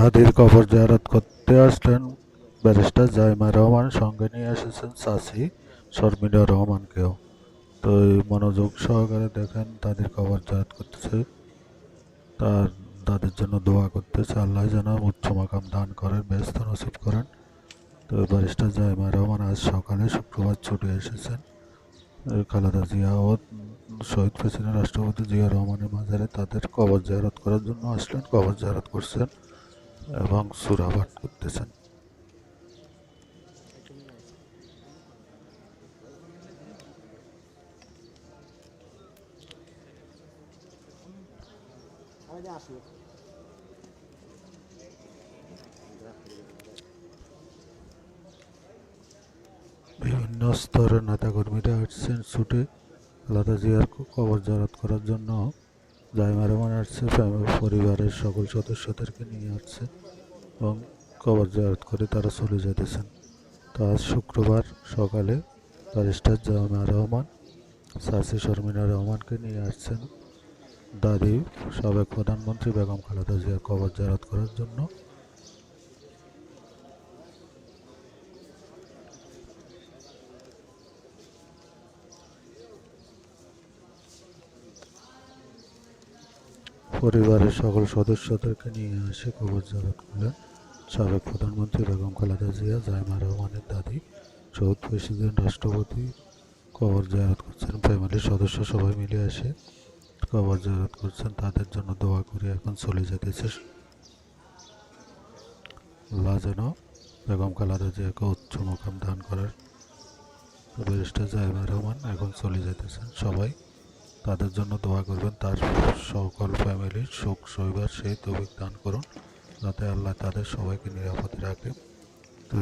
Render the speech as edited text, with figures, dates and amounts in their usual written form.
দাদির কবর জিয়ারত করতে আসলেন ব্যারিস্টার জাইমা রহমান, সঙ্গে নিয়ে এসেছেন চাচি শর্মিলা রহমানকেও। তো এই মনোযোগ সহকারে দেখেন দাদির কবর জিয়ারত করতেছে, তার দাদির জন্য দোয়া করতেছে, আল্লাহ যেন উচ্চ মাকাম দান করেন, বেহেশত নসিব করেন। তো ব্যারিস্টার জাইমা রহমান আজ সকালে শুক্রবার ছুটে এসেছেন খালেদা জিয়া ও শহীদ প্রেসিডেন্ট রাষ্ট্রপতি জিয়া রহমানের মাজারে তাদের কবর জিয়ারত করার জন্য আসলেন। কবর জিয়ারত করছেন এবং সূরা পাঠ করতেছেন। বিভিন্ন স্তরের নেতাকর্মীরা আসছেন ছুটে খালেদা জিয়ার কবর জিয়ারত করার জন্য। জাইমা রহমান আসছে পরিবারের সকল সদস্যদেরকে নিয়ে আসছে এবং কবর জিয়ারত করে তারা চলে যেতেছেন। তো আজ শুক্রবার সকালে ব্যারিস্টার জাইমা রহমান চাচি শর্মিলা রহমানকে নিয়ে আসছেন দাদি সাবেক প্রধানমন্ত্রী বেগম খালেদা জিয়ার কবর জিয়ারত করার জন্য। পরিবারের সকল সদস্যদেরকে নিয়ে এসে কবর জিয়ারত করলেন সাবেক প্রধানমন্ত্রী বেগম খালেদা জিয়া। জাইমা রহমানের দাদি শহীদ প্রেসিডেন্ট রাষ্ট্রপতি কবর জিয়ারত করছেন। ফ্যামিলির সদস্য সবাই মিলে এসে কবর জিয়ারত করছেন, তাদের জন্য দোয়া করে এখন চলে যেতেছে। আল্লাহ যেন বেগম খালেদা জিয়াকে উচ্চ মাকাম দান করার। ব্যারিস্টার জাইমা রহমান এখন চলে যেতেছেন, সবাই তাদের জন্য দোয়া করবেন, তার সকল ফ্যামিলির সুখ সইবার সেই তৌফিক দান করুন, যাতে আল্লাহ তাদের সবাইকে নিরাপদে রাখে। তো